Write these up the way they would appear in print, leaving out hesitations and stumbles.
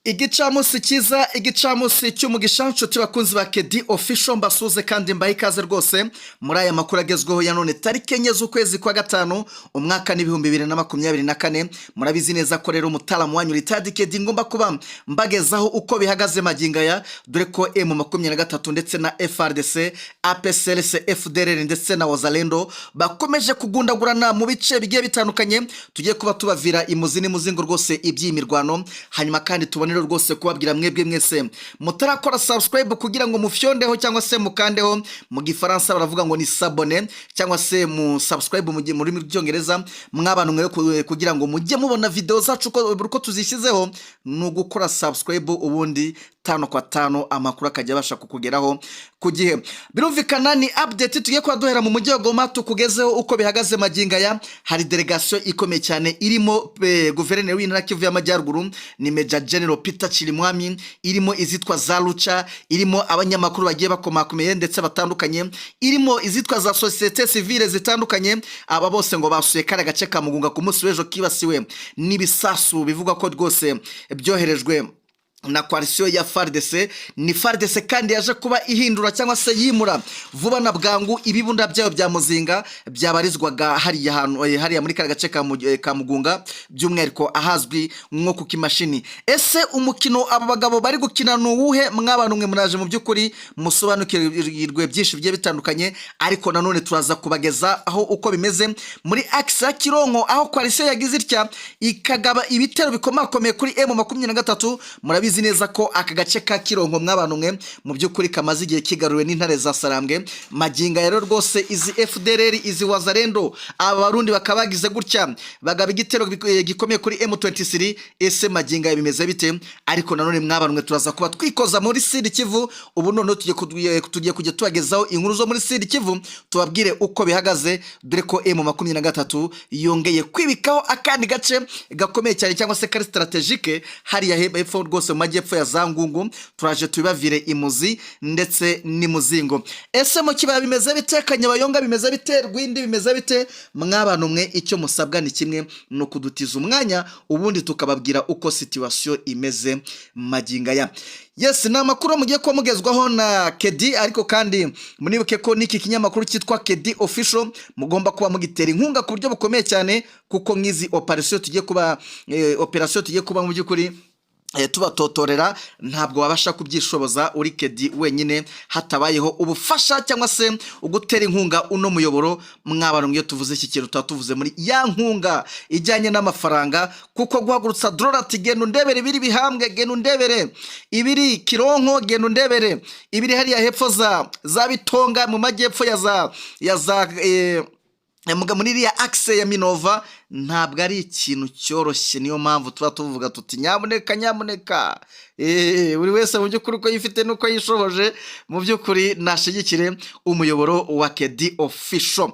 Igicamunsi cyiza, igicamunsi cy'umugisha nshuti bakunzi ba Kedi Official mbasuze kandi mbaye ikaze rwose muri aya makuru agezweho ya none tariki enye z'ukwezi kwa gatanu umwaka n'ibihumbi 2024. Murabizi neza ko rero umutalamu wanyu Ritadi Kedi ngomba kuba mbagezaho uko bihagaze maginga ya dore ko M23 ndetse na FRDC, APCLC, FDLR ndetse na Wazalendo bakomeje kugundagurana mu bice bigiye bitandukanye. Tugiye kuba tubavira imuzi n'imuzingo rwose iby'imirwano, hanyuma kandi tubonera rwose kubabwira mwebwe mwese mutarakora subscribe kugira ngo mufyondeho cyangwa se mukandeho, mu gifaransa baravuga ngo ni s'abonner cyangwa se mu subscribe mu rurimi rw'icyongereza, mwabantu mwe kugira ngo mujye mubona video zacu uko tuzishyizeho no gukora subscribe, ubundi tano kwa tano amakuru akajya basha kukugeraho ku gihe. Birumvikana ni update tugiye kwa duhera mu mujyi wa Goma tukugezeho uko bihagaze maginga ya. Hari delegation ikomeye cyane irimo guverineri w'intara Kivu y'Amajyaruguru ni Major General Peter Chirimwami, irimo izitwa za Lucha, irimo abanyamakuru bagiye bakomakomeye ndetse batandukanye, irimo izitwa za societe civile zitandukanye. Aba bose ngo basuye kare gace ka Mugunga ku munsi w'ejo kibasiwe n'ibisasu bivuga ko rwose byoherejwe na coalition ya FARDC. Ni FARDC kandi yaje kuba ihindura cyangwa se yimura vuba na bwangu ibibunda byayo bya Muzinga byabarizwaga hariya muri gace ka Mugunga, by'umwihariko ahazwi nko ku kimashini. Ese umukino aba bagabo bari gukina n'uwuhe? Mwabantu mwe muraje mu by'ukuri musobanukirwe byinshi bigiye bitandukanye, ariko nanone turaza kubageza aho uko bimeze muri axe ya Kironko, aho coalition yagize itya ikagaba ibitero bikomakomeye kuri M23. Murabizi neza ko aka gace ka Kironko mwabantu mwe mu by'ukuri kamaze igihe kigaruwe n'intare za Sarambwe. Maginga rero rwose izi FDLR, izi Wazalendo, abarundi bakabagize gutya bagaba igitero gikomeye kuri M23. Ese maginga bimeze bite? Ariko nanone mwabantu mwe turaza kuba twikoza muri Sud Kivu. Ubu none tugiye kujya tubagezaho inkuru zo muri Sud Kivu, tubabwire uko bihagaze, dore ko M23 yongeye kwibikaho akandi gace gakomeye cyane cyangwa se kari strategique hariya hepfo rwose majyepfo ya Zangungu. Turaje tubavire imuzi ndetse n'imuzingo. Ese mu kibaya bimeze bite? Kanyabayonga bimeze bite? Rwindi bimeze bite? Mwabantu mwe icyo musabwa ni kimwe, no kudutiza umwanya ubundi tukababwira uko situation imeze maginga ya. Yes, na makuru mugiye ko mugezwaho na Kedi, ariko kandi munibuke ko niki kinyamakuru cyitwa Kedi Official mugomba kuba mugitera inkunga ku buryo bukomeye cyane, kuko ngizi operation tugiye kuba mu by'ukuri tubatotorera ntabwo wabasha kubyishoboza uri Kedi wenyine hatabayeho ubufasha cyangwa se ugutera inkunga uno muyoboro. Mwabantu ngiyo tuvuze iki kintu tuvuze muri ya nkunga ijyanye n'amafaranga, kuko guhagurutsa Dorati genda ndebere ibiri bihambwe, genda ndebere ibiri Kironko, genda ndebere ibiri hariya hepfo za Bitonga mu majyepfo ya za muri iriya axe ya Minova, ntabwo ari ikintu cyoroshye. Niyo mpamvu tuba tuvuga tuti nyamuneka buri wese mu by'ukuri uko yifite nuko yishoboje mu by'ukuri nashigikire umuyoboro wa Kedi Official.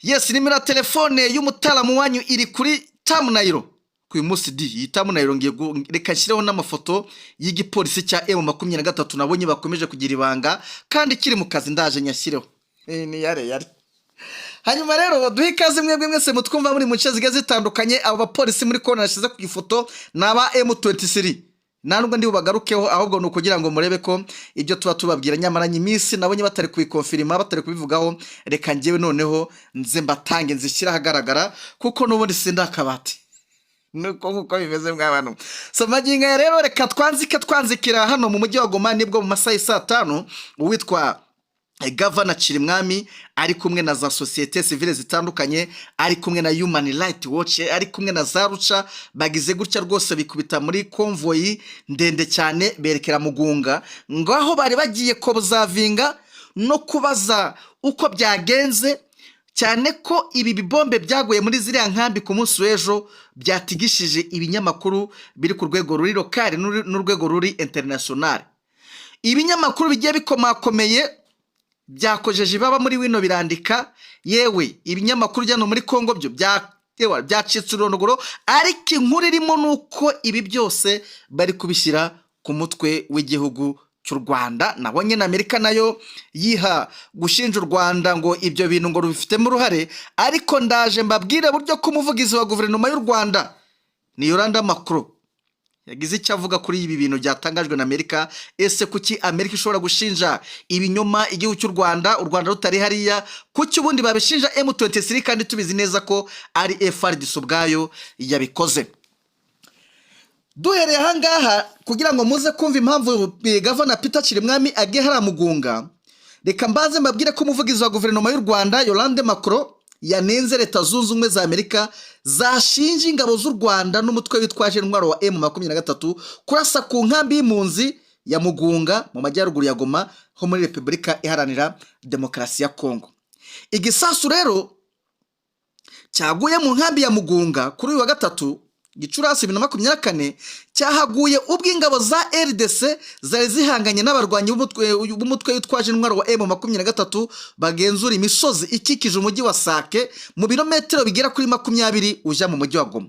Yes, nimero telefone y'umutalamu wanyu iri kuri thumbnail ku munsi iyi thumbnail ngiye reka nshyireho n'amafoto y'igipolisi cya M23 nabonye bakomeje kugira ibanga kandi kiri mu kazi, ndaje nyashyireho ni yare. Hanyuma rero duhe ikaze mwebwe mwese mutwumva muri mu nce zigiye zitandukanye. Abo bapolisi muri kona nashize ku ifoto naba M23 nubwo ndi bubagarukeho, ahubwo nuko kugira ngo murebe ko ibyo tuba tubabwira nyamara nyimisi nabonye batari kubikonfirima, batari kubivugaho. Reka ngewe noneho nze mbatange nzishyira ahagaragara, kuko nubundi sindakabati nuko bimeze mwabantu. So maginga rero reka twanzikira hano mu mujyi wa Goma, nibwo mu masaha 5 uwitwa Governor Chirimwami ari kumwe na za societe civile zitandukanye, ari kumwe na Human Rights Watch, ari kumwe na za Lucha, bagize gutya rwose bikubita muri convoy ndende cyane berekera Mugunga, ngaho bari bagiye kobuzavinga no kubaza uko byagenze, cyane ko ibi bibombe byaguye muri ziriya nkambi ku munsi w'ejo byatigishije ibinyamakuru biri ku rwego ruri local n'urwego ruri international. Ibinyamakuru bigiye bikomakomeye byakojeje baba muri wino birandika, yewe ibinyamakuru byano muri Kongo byo byacitse urondogoro, ariko inkuru irimo nuko ibi byose bari kubishyira ku mutwe w'igihugu cy'u Rwanda. Nabonye na Amerika nayo yiha gushinja u Rwanda ngo ibyo bintu ngo rubifitemo uruhare, ariko ndaje mbabwire buryo ko umuvugizi wa guverinoma y'u Rwanda ni Yolanda Macron yagize icyo avuga kuri ibi bintu byatangajwe na Amerika. Ese kuki Amerika ishobora gushinja ibinyoma igihugu cy'u Rwanda, u Rwanda rutari hariya? Kuki ubundi babishinja M23 kandi tubizi neza ko ari FARDC ubwayo yabikoze? Duhereye ahangaha kugira ngo muze kumva impamvu Governor Peter Kirimwami agiye haramugunga, reka mbaze mbabwire ko umuvugizi wa guverinoma y'u Rwanda Yolande Macron yanenze Leta Zunze Ubumwe za Amerika zashinje ingabo z'u Rwanda n'umutwe witwaje intwaro wa M23 kurasa ku nkambi y'impunzi ya Mugunga mu majyaruguru ya Goma ho muri Repubulika Iharanira Demokarasi ya Kongo. Igisasu rero cyaguye mu nkambi ya Mugunga kuri uyu wa gatatu Gicurasi 2024 cyahaguye ubwo ingabo za RDC zari zihanganye n'abarwanyi b'umutwe witwaje intwaro wa M23 bagenzura imisozi ikikije umujyi wa Sake mu birometero bigera kuri 20 uja mu mujyi wa Goma.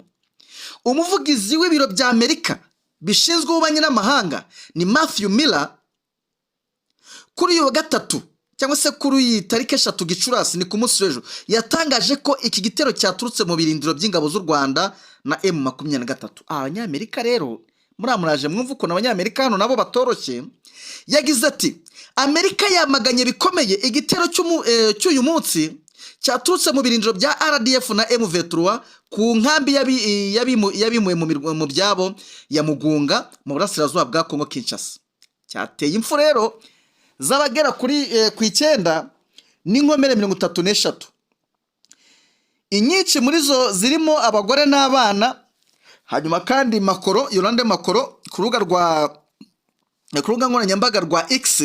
Umuvugizi w'ibiro bya Amerika bishinzwe ububanyi n'amahanga ni Matthew Miller kuri uyu wa gatatu cyangwa se kuri iyi tariki 3 Gicurasi ni ku munsi w'ejo yatangaje ko iki gitero cyaturutse mu birindiro by'ingabo z'u Rwanda na M23. Abanyamerika rero muramuraje mwumva uko n'abanyamerika hano nabo batoroshye. Yagize ati Amerika yamaganye bikomeye igitero cy'uyu munsi cyaturutse mu birindiro bya RDF na M23 ku nkambi yabimuye mu byabo ya Mugunga mu burasirazuba bwa Kongo Kinshasa. Cyateye impfu rero zabagera kuri ku 9 n'inkomere 33. Inyinshi muri zo zirimo abagore n'abana. Hanyuma kandi Macron, Yolande Macron ku rubuga nkoranyambaga rwa X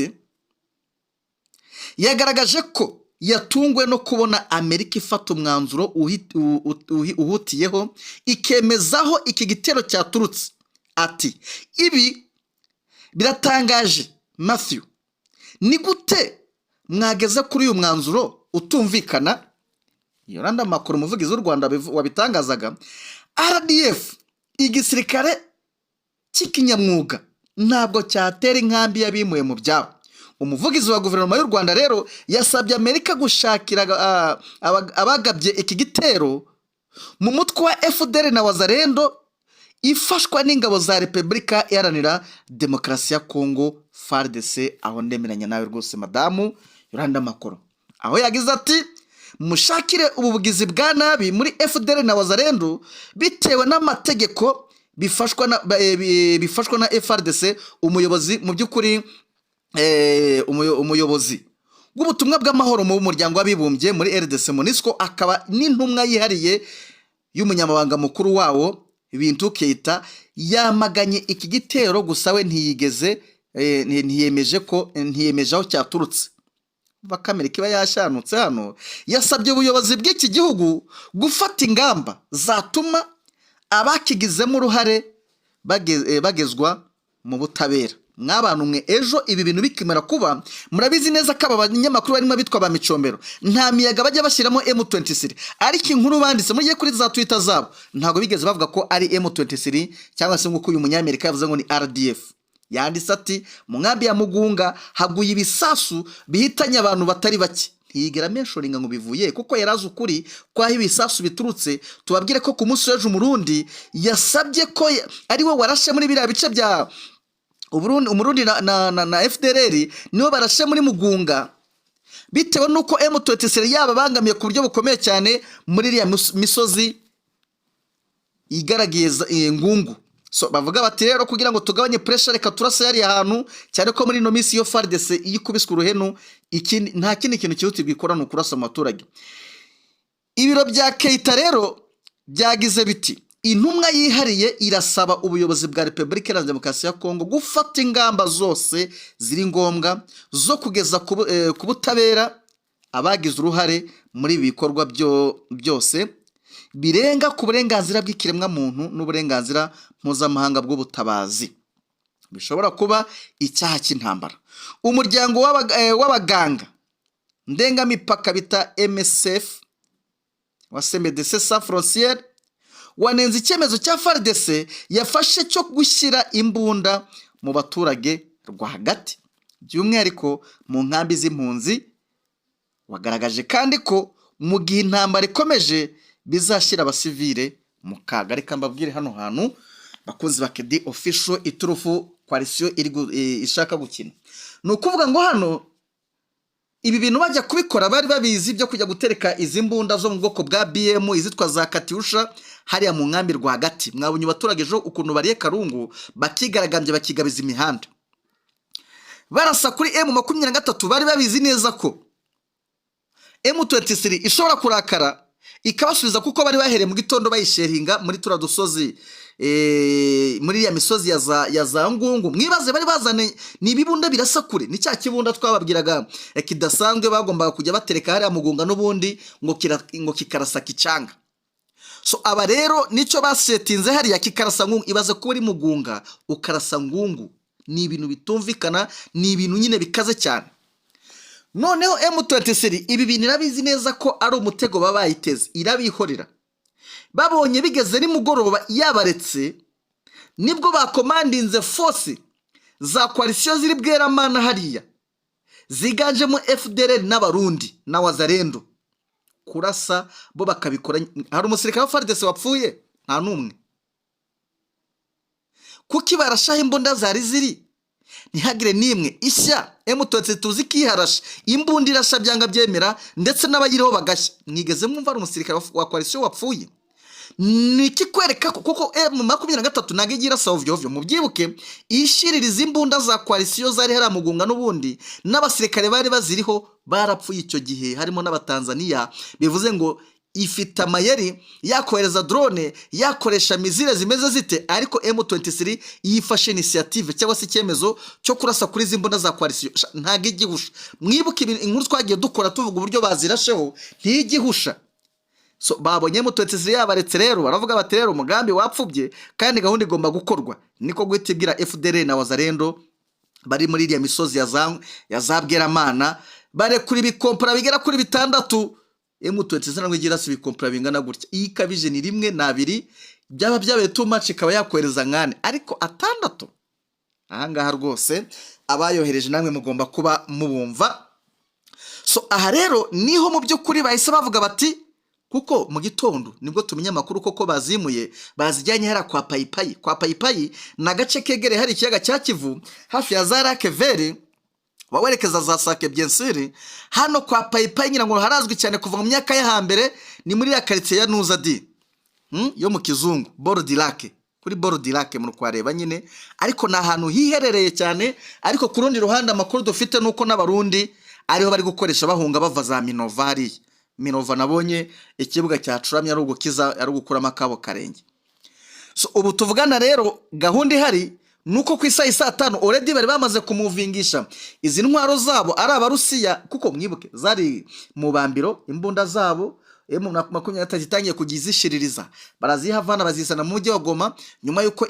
yagaragaje ko yatungwe no kubona Amerika ifata umwanzuro uhutiyeho ikemezaho iki gitero cyaturutse. Ati ibi biratangaje Matthew, ni gute mwageze kuri uyu mwanzuro utumvikana? Yolande Macron umuvugizi w'u Rwanda wabitangazaga RDF igisirikare cy'ikinyamwuga ntabwo cyatera inkambi yabimuye mu byabo. Umuvugizi wa guverinoma y'u Rwanda rero yasabye Amerika gushakira abagabye iki gitero mu mutwe wa FDL na Wazalendo ifashwa n'ingabo za Repubulika Iharanira Demokarasi ya Kongo FARDC. Aho ndemeranya nawe rwose madamu Yolande Macron, aho yagize ati mushakire ubuvugizi bwa nabi muri FDL na Wazalendo bitewe n'amategeko bifashwa na FARDC. Umuyobozi mu by'ukuri umuyobozi w'ubutumwa bw'amahoro mu muryango w'abibumbye muri RDC MONUSCO akaba n'intumwa yihariye y'umunyamabanga mukuru wawo Bintu Keita yamaganye iki gitero, gusa we ntiyemeje aho cyaturutse. Bakamerika iba yashanutse hano. Yasabye ubuyobozi bw'iki gihugu gufata ingamba zatuma abakigizemo uruhare bagezwa mu butabera. Mwabantu mwe ejo ibi bintu bikimara kuba murabizi neza ko aba banyamakuru barimo bitwa ba Micombero nta miyaga bajya bashyiramo M23, ariko inkuru banditse mugiye kuri za Twitter zabo ntago bigeze bavuga ko ari M23 cyangwa se nk'uko uyu munyamerika yavuze ngo ni RDF. Yanditse ati mu nkambi ya Mugunga haguye ibisasu bihitanye abantu batari bake. Ntiyigera mentioninga ngo bivuye kuko yarazi ukuri kwaho ibisasu biturutse. Tubabwire ko ku munsi w'ejo Umurundi yasabye ko ari we warashe muri biriya bice bya Umurundi na FDLR nibo barashe muri Mugunga bitewe nuko M23 yaba bangamiye ku buryo bukomeye cyane muri iriya misozi igaragiye Ngungu. So bavuga bati rero kugira ngo tugabanye pressure reka turase yari ahantu cyane ko muri no minsi yo FARDC iyikubiswe uruhenu nta kindi kintu kihutirwa ikora no kurasa amaturage. Ibiro bya Keita rero byagize biti intumwa yihariye irasaba ubuyobozi bwa Repubulika Iharanira Demokarasi ya Kongo gufata ingamba zose ziri ngombwa zo kugeza ku butabera abagize uruhare muri bikorwa byose birenga ku burenganzira bw'ikiremwa muntu n'uburenganzira mpuzamahanga bw'ubutabazi bishobora kuba icyaha cy'intambara. Umuryango w'abaganga ndengamipaka bita MSF wa Médecins Sans Frontières wanenze icyemezo cya FARDC yafashe cyo gushyira imbunda mu baturage rwagati by'umwihariko mu nkambi z'impunzi. Wagaragaje kandi ko mu gihe intambara ikomeje bizashyira abasivile mu kaga. Reka mbabwire hano hantu bakunzi ba Kedi Official iturufu coalition ishaka gukina. Ni ukuvuga ngo hano ibi bintu bajya kubikora bari babizi byo kujya gutereka izi mbunda zo mu bwoko bwa BM izitwa za Katyusha hariya mu nkambi rwagati. Mwabonye abaturage ejo ukuntu bariye Karungu bakigaragambye bakigabiza imihanda barasa kuri M23. Bari babizi neza ko M23 ishobora kurakara ikabasubiza kuko bari bahereye mu gitondo bayisheringa muri tura dusozi muri ya misozi ya za Ngungu. Mwibaze bari bazane nibibunda birasakure ni cya kibunda twababwiraga kidasanzwe bagombaga kujya batereka hariya mugunga n'ubundi ngo kikarasa kicanga. So aba rero nico basetinze hariya kikarasa Ngungu. Ibaze ko uri mugunga ukarasa Ngungu ni ibintu bitumvikana, ni ibintu nyine bikaze cyane. Noneho M23 ibi bintu irabizi neza ko ari umutego babayiteze, irabihorera. Babonye bigeze ni mugoroba yabaretse nibwo bakomandinze force za coalition ziri Bweramana hariya ziganjemo FDLR n'abarundi na Wazalendo kurasa bo bakabikora. Hari umusirikare wa FARDC wapfuye nta numwe, kuki barashaho imbunda zari ziri ntihagire nimwe ishya. M23 tuzi kiharasha imbunda irasha byanga byemera ndetse n'abayiriho bagashya. Mwigeze mwumva ari umusirikare wa coalition wapfuye? Niki kwereka kuko M23 nage gira savyo mubyibuke ishiririza imbunda za coalition zari hara mugunga n'ubundi n'abasirikare bari baziriho barapfuye icyo gihe, harimo n'abatanzania. Bivuze ngo ifita amayeri yakohereza drone yakoresha mizire zimeze zite, ariko M23 yifashe initiative cyangwa se icyemezo cyo kurasa kuri zimbunda za coalition ntage igihusha. Mwibuke inkuru twagiye dukora tuvuga uburyo bazirasheho ntigihusha. So babonye M23 yabaretse rero baravuga bati rero umugambi wapfubye kandi gahunda igomba gukorwa. Niko gwitibwira FDL na Wazalendo bari muri iriya misozi ya za Bweramana bare kuri bikompara bigera kuri 6. M23 nangwe gira si bikompara bingana gutya ikabije ni 1 na 2 byaba byabaye too much ikaba yakwereza nkane ariko 6. Ahangaha rwose abayohereje namwe mugomba kuba mubumva. So aha rero niho mu byukuri bahise bavuga bati kuko mu gitondo nibwo tumenya amakuru koko bazimuye bazijyanye hara kwa Payipayi na gace kegere hari ikiyaga cya Kivu hafi ya Zarake Vere wawerekeza za Sake Biensiri. Hano kwa Payipayi nyina ngo harazwi cyane kuva mu myaka ya hambere ni muri ya quartier ya Nuzadi yo mu Kizungu Borodilake, kuri Borodilake mu kwareba nyine, ariko na hantu hiherereye cyane. Ariko ku rundi ruhande amakuru dufite nuko n'abarundi ariho bari gukoresha bahunga bava za Minova hariya. Minova nabonye ikibuga cyacuramye ari ugukiza ari gukurama kabo karenge. So ubu tuvugana rero gahunda ihari nuko ku isaha 5 already bari bamaze kumuvingisha izi ntwaro zabo ari abarusiya, kuko mwibuke zari mu bambiro imbunda zabo M23 zitangiye kugizishiririza barazihavana bazisana mu mujyi wa Goma nyuma yuko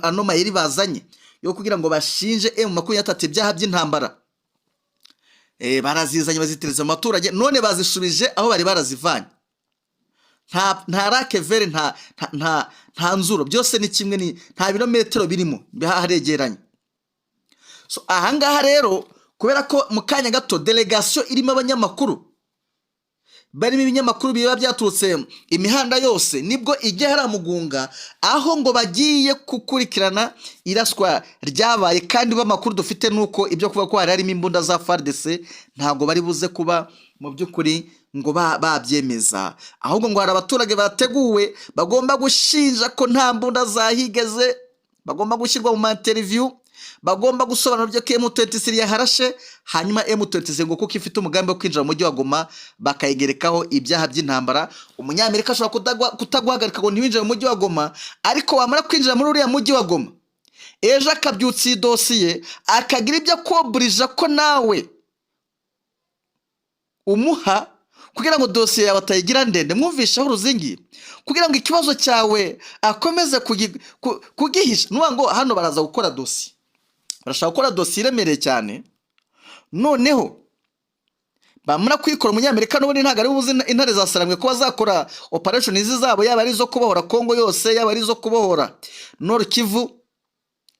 ano mayeri bazanye yo kugira ngo bashinje M23 ibyaha by'intambara. Barazizanye bazitereza amaturage none bazishubije aho bari barazivanye. Nta Rake Vere nta nzuro byose ni kimwe ni nta birometero birimo biharegeranye. So ahangaha rero kubera ko mu kanya gato delegation irimo abanyamakuru barimo ibinyamakuru biba byaturutse imihanda yose nibwo ijya haramugunga aho ngo bagiye kukurikirana iraswa ryabaye. Kandi bamakuru dufite nuko ibyo kuva ko harimo imbunda za FARDC ntago bari buze kuba mu byukuri ngo babyemeza, ahubwo ngo hari abaturage bateguwe bagomba gushinja ko nta mbunda zahigeze, bagomba gushyirwa mu interview, bagomba gusobanura byo M23 yaharashe. Hanyuma M23 ngo kuko ifite umugambi wo kwinjira mu mujyi wa Goma bakayigerekaho ibyaha by'intambara. Umunyamerika ashobora kutaguhagarika ngo ntiwinjire mu mujyi wa Goma, ariko wamara kwinjira muri uriya mujyi wa Goma ejo akabyutsa idosiye akagira ibyo koburija ko nawe umuha kugira ngo dosiye yawe atayigira ndende. Mwumvishaho uruzingi kugira ngo ikibazo cyawe akomeze kugihisha. Nuwa ngo hano baraza gukora dosiye, barashaka gukora dosiye iremereye cyane. Noneho bamara kwikora umunyamerika n'ubundi ntago ari buzi intare zasaramwe ko bazakora operation izi zabo, yaba ari zo kubohora Kongo yose, yaba ari zo kubohora Nord Kivu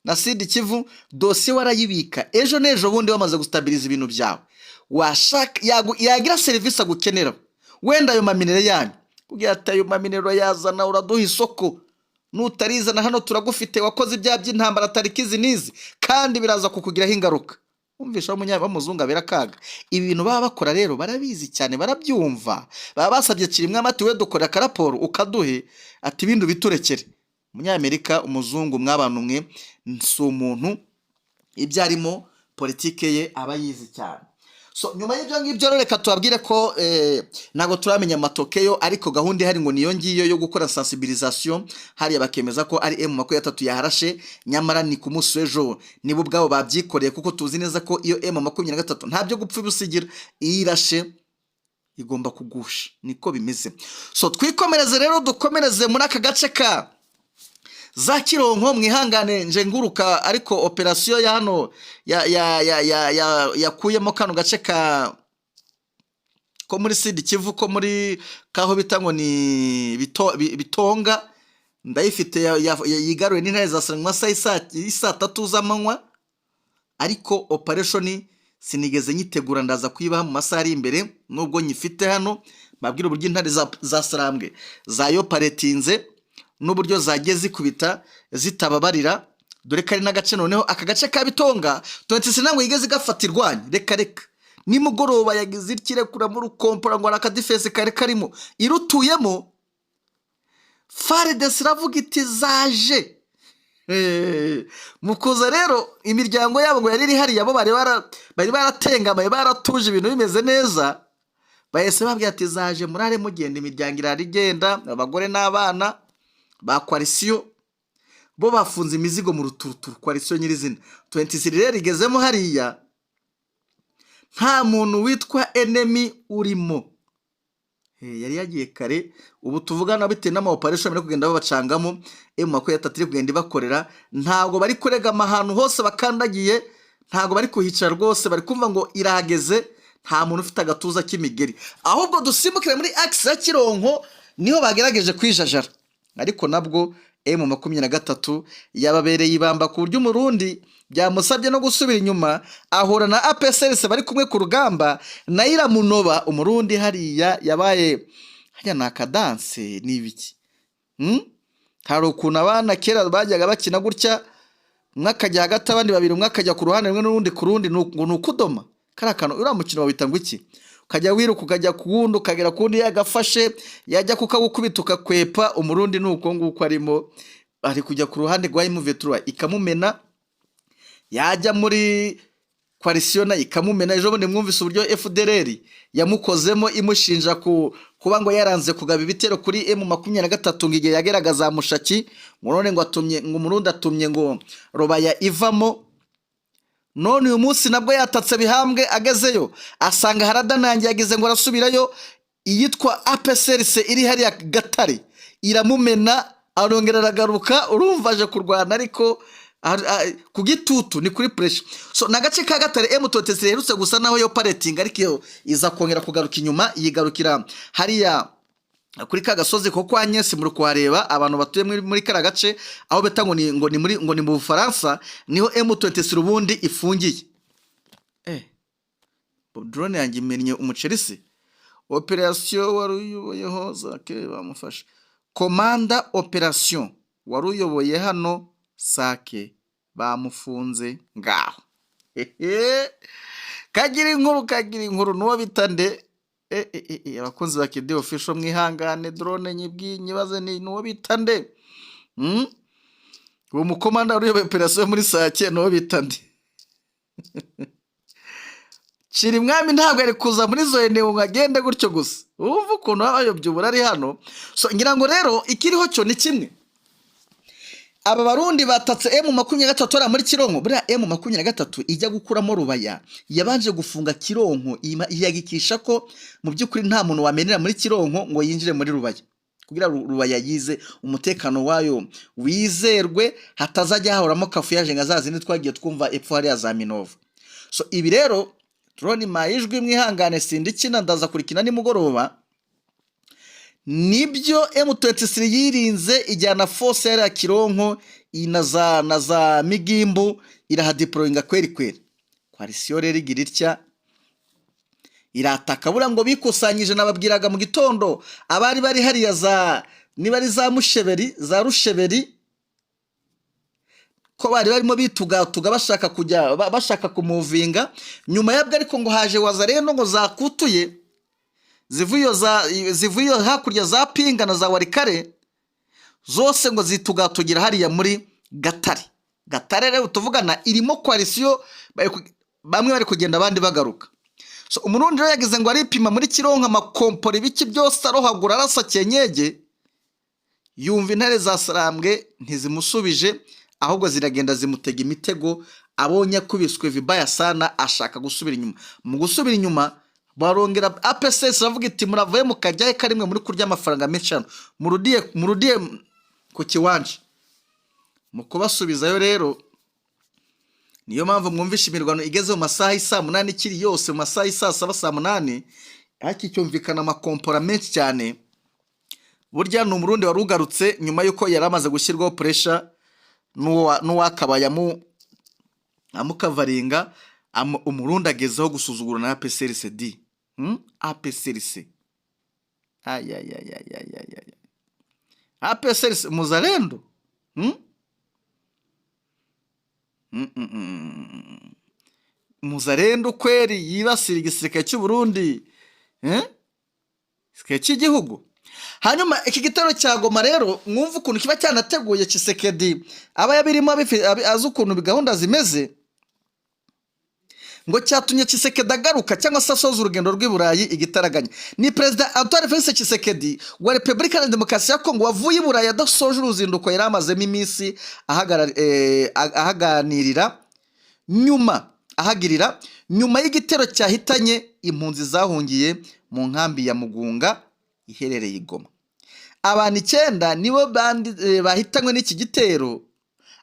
na Sud Kivu. Dosiye warayibika ejo nejo bundi bamaze gustabiliza ibintu byawe. Washaka yagira service agukenera wenda ayo maminere yanyu kugira ati ayo maminero yazana uraduha isoko nutarizana hano turagufite, wakoze ibyaha by'intambara tariki izi n'izi kandi biraza kukugiraho ingaruka. Umvisha w'umuzungu abera kaga. Ibi bintu baba bakora rero barabizi cyane, barabyumva. Baba basabye Kirimwami ati we dukora akaraporo ukaduhe, ati ibindi biturekere. Umunyamerika, umuzungu mw'abantu mwe, si umuntu ibyo arimo politike ye aba yizi cyane. So nyuma y'ibyo ngibyo reka tubabwire ko ntago turamenya amatokeyo, ariko gahunda ihari ngo niyo ngiyo yo gukora sensibilisation, hariya bakemeza ko ari M23 yaharashe, nyamara ni ku munsi w'ejo nibo ubwabo babyikoreye, kuko tuzi neza ko iyo M23 ntabyo gupfa busigira, irashe igomba kugusha, niko bimeze. So twikomereze rero, dukomereze muri aka gace ka za Kironko, mwihangane nje nguruka, ariko operasiyo ya hano yakuyemo kano gace ko muri Sud Kivu, ko muri kaho bita ngo ni Bitonga, ndayifite yigaruye n'intare za Sangwa saa 3 z'amanywa, ariko operation sinigeze nyitegura, ndaza kuyibaha mu masaha ari imbere, nubwo nyifite hano babwira uburyo intare za Sarambwe zayo paretinze n'uburyo zagiye zikubita zitababarira, dore kari n'agace noneho aka gace ka Bitonga tonetse nangwe yigeze gafatirwanye, reka nimugoroba yagize irkire kura muri ukompora ngo arakadifese kare karimo irutuyemo, FARDC iravuga iti zaje mukoza rero imiryango yabo ngo yari iri hari yabo bari baratengamaye, baratuje ibintu bimeze neza, bahise babwira ati zaje murare mugenda, imiryango irari igenda, abagore n'abana ba Coalition bo bafunze imizigo mu ruturuturu. Coalition nyirizina 23 rero igezemo hariya, nta muntu witwa enemy urimo, yari yagiye kare. Ubu tuvugana bite n'ama operation bari kugenda babacangamo, M23 kugenda bakorera, ntago bari kurega amahanu hose bakandagiye, ntago bari kuhicara rwose, bari kumva ngo irageze, nta muntu ufite agatuza k'imigeri. Ahubwo dusimukire muri axe ya Kironko, niho bagerageje kwijajara, ariko nabwo M23 yababereye ibamba ku buryo umurundi byamusabye no gusubira inyuma, ahura na APSRS bari kumwe ku rugamba, na Iramunoba umurundi hariya yabaye hajya nakadanse n'ibiki. Hari ukuntu abana kera bajyaga bakina gutya, mwakajya hagati abandi babiri, mwakajya ku ruhande rumwe n'urundi ku rundi, ngo nukudoma karakano ura mukino wabita ngo iki, ukajya wiruka ukajya kuwundi ukagera kundi yagafashe, yajya kukagukubita ukakwepa, umurundi nuko nguko arimo, ari kujya ku ruhande rwa M23 ikamumena, yajya muri Coalition ikamumena. Ejo bundi mwumvise uburyo FDLR yamukozemo imushinja kuba ngo yaranze kugaba ibitero kuri M23 ngiye yageragaza Mushaki, none ngo atumye ngo umurundi atumye ngo Robaya ivamo. None uyu munsi nabwo yatatse bihambwe, agezeyo asanga haradanangiye, ageze ngo arasubirayo, iyitwa APSRS iri hari ya Gatare iramumena, arongera aragaruka, urumva aje kurwana ariko ku gitutu, ni kuri pressure. So nagace ka Gatare M23 herutse gusa naho yo pareting, ariko yo iza kongera kugaruka inyuma, yigarukira hariya kuri ka gasozi ko kwa Nyesi muri kuhareba abantu batuye muri kara gace, aho beta ngo ni mu Bufaransa, niho M23 ubundi ifungiye. Drone yanjye imennye umuceri se. Operation waruyoboyeho Sake bamufasha, Komanda operation waruyoboye hano Sake bamufunze ngaho. Kagira inkuru nuwo bitande abakunzi ba KD Official mwihangane, drone nyibaze ni nuwo bitande. Uwo mukomanda uyoboye operation muri Sake nuwo bitande. Kirimwami ntabwo ari kuza muri zone ngo agende gutyo gusa, uvuga ukuntu abayobye uburari hano. So ngira ngo rero ikiriho cyo ni kimwe, aba barundi batatse M23 muri Kironko. Buriya M23 ijya gukuramo Rubaya, yabanje gufunga Kironko, iyagikisha ko mu by'ukuri nta muntu wamenera muri Kironko ngo yinjire muri Rubaya, kugira Rubaya yize umutekano wayo wizerwe, hatazajya hahoramo kafu yaje ngazazi twagiye twumva epfo hari za Minova. So ibi rero drone mayijwi mwihangane sindikina, ndaza kurikina ni mugoroba, nibyo M23 yirinze ijyana force ya Kironko inaza Migimbu irahadeployinga kweri. Coalition rero igira itya irataka, bura ngo bikusanyije nababwiraga mu gitondo abari bari hariya niba ari za musheberi za rusheberi ko bari barimo bitugatuga bashaka kumuvinga nyuma yabwo, ariko ngo haje Wazalendo ngo zakutuye zivuyo hakurya za Pinga na za Warikare zose ngo zitugatugira hariya muri Gatare rero tuvugana irimo coalition, bamwe bari kugenda abandi bagaruka. So umurundi rero yagize ngo aripima muri Kironka amakompora ibiki byose arohagura arasa Kenyege, yumva intare za Sarambwe ntizimusubije, ahubwo ziragenda zimutega imitego, abonye kubiswe vibaya sana ashaka gusubira inyuma. Mu gusubira inyuma barongera APSS ravuga iti muravuye mukajyaye karimwe muri kurya amafaranga menshi hano, murudiye ku kiwanje. Mu kubasubizayo rero niyo mpamvu mwumvisha imirwano igeze mu masaha y'isa 8 kiri yose, mu masaha y'isa 7 saa 8 hakicyumvikana amakompora menshi cyane. Burya ni umurundi warugarutse nyuma yuko yari amaze gushyirwaho pressure n'uwakabaye amukavaringa, umurundi agezeho gusuzugura na APCRCD. APCRC APCRC Muzalendo Muzalendo kweri yibasira igisirikare cy'u Burundi, igisirikare cy'igihugu. Hanyuma iki gitero cya Goma rero mwumva ukuntu kiba cyanateguye Tshisekedi aba yabirimo azi ukuntu bigahunda zimeze, ngo cyatumye Tshisekedi agaruka cyangwa se asoza urugendo rw'Iburayi igitaraganya. Ni President Antoine Félix Tshisekedi wa Republika ya Demokarasi ya Kongo wavuye Iburayi adasoje uruzinduko yari amazemo iminsi ahaganirira nyuma y'igitero cyahitanye impunzi zahungiye mu nkambi ya Mugunga iherereye i Goma. Abantu 9 nibo bahitanywe n'iki gitero,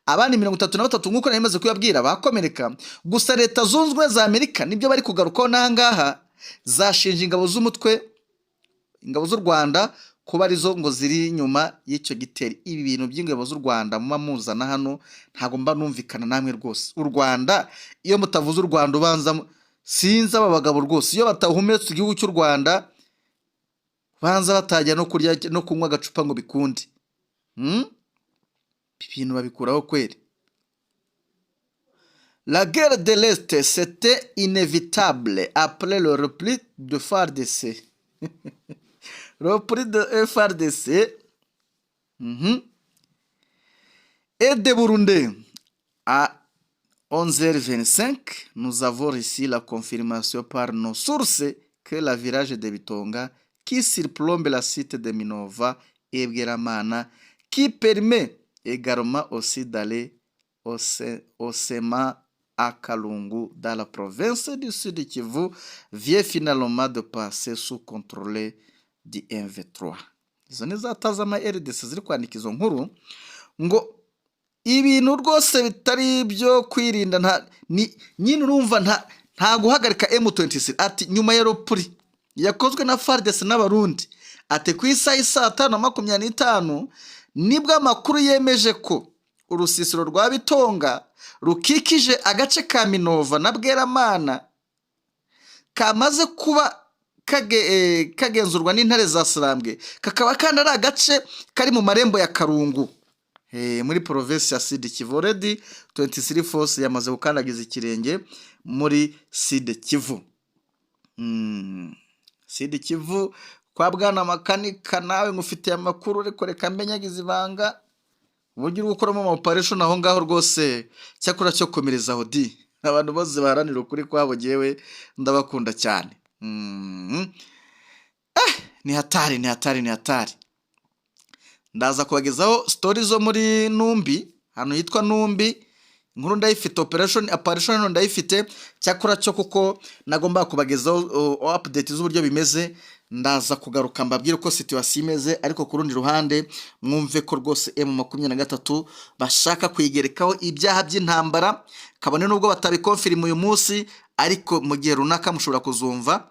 abandi 33 nk'uko namaze kuyabwira bakomereka. Gusa leta zunze ubumwe za Amerika nibyo bari kugarukaho nangaha, zashinja ingabo z'umutwe, ingabo z'u Rwanda kuba arizo ngo ziri nyuma y'icyo gitero. Ibi bintu by'ingabo z'u Rwanda muma muzana hano ntago mba numvikana namwe rwose. U Rwanda iyo mutavuze u Rwanda ubanza sinza aba bagabo rwose, iyo batahumetse igihugu cy'u Rwanda banza batajya no kurya no kunywa agacupa ngo bikunde. Ibintu babikuraho kweri. La guerre de l'Est c'était inévitable après le repli de FARDC. Le repli de FARDC et de Burundi. À 11h25, nous avons ici la confirmation par nos sources que la virage de Bitonga qui surplombe la site de Minova et Bweramana, qui permet également aussi d'aller au Sema à Kalungu dans la province du Sud Kivu, vient finalement de passer sous contrôle du M23. Izo nizatazama RDC ziri kwandika izo nkuru ngo ibintu rwose bitari byo kwirinda nyine urumva nta guhagarika M23. Ati nyuma ya ropuri yakozwe na FARDC n'abarundi, ate ku isaha 5:25 nibwo amakuru yemeje ko urusisiro rwa Bitonga rukikije agace ka Minova na Bweramana kamaze kuba kagenzurwa n'intare za Sarambwe, kakaba kandi ari agace kari mu marembo ya Karungu muri province ya Sud Kivu. Already 23 force yamaze gukandagiza ikirenge muri Sud Kivu. Sud Kivu kwa bwana makanika nawe ngufitiye amakuru ariko reka mbenyagize ibanga uburyo uri gukoramo ama operation aho ngaho rwose cyakora cyo komereza aho di abantu bose baharanira ukuri kwabo jewe ndabakunda cyane. Ni hatari. Ndaza kubagezaho story zo muri Numbi, hano yitwa Numbi. Inkuru ndayifite, operation ndayifite, cyakora cyo kuko nagomba kubagezaho update z'uburyo bimeze. Ndaza kugaruka mbabwire uko situation imeze, ariko ku rundi ruhande mwumve ko rwose M23 bashaka kwigerekaho ibyaha by'intambara, kabone nubwo batabikonfirima uyu munsi, ariko mu gihe runaka mushobora kuzumva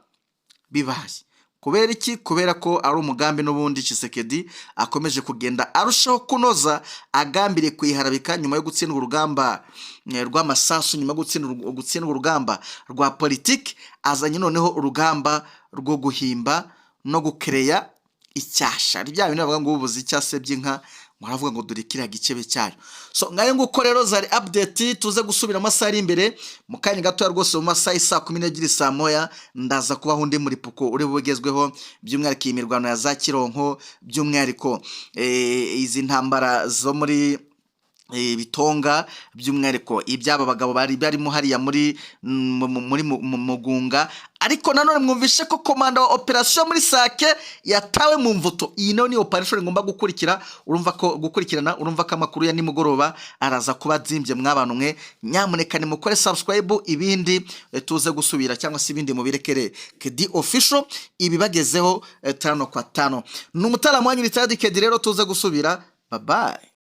bibaye. Kubera iki? Kubera ko ari umugambi n'ubundi Tshisekedi akomeje kugenda arushaho kunoza, agambire kwiharabika nyuma yo gutsindwa urugamba rw'amasasu, nyuma yo gutsindwa urugamba rwa politiki, azanye noneho urugamba rwo guhimba no gukereya icyasha ari bya bintu bavuga ngo ubuze icyase by'inka muravuga ngo dore kiriya gicebe cyayo. So ngayo nguko rero zari update tuze gusubira amasaha ari imbere mu kanya gato rwose mu masaha saa 12 saa moya ndaza kubaho undi muri puko uri bugezweho by'umwihariko imirwano ya za Kironko by'umwihariko izi ntambara zo muri bitonga by'umwihariko ibyaba bagabo barimo hariya muri Mugunga. Ariko nanone mwumvishe ko komanda wa operation muri Sake yatawe mu mvuto. Iyi nayo ni operation ngomba gukurikirana urumva ko amakuru ya nimugoroba araza kuba zimbye mw'abantu mwe. Nyamuneka nimukore subscribe ibindi tuze gusubira cyangwa se ibindi mubirekere Kedi Official ibibagezeho 5 kwa 5 n'umutara mwanyu Ritadi Kedi rero tuze gusubira. Bye bye.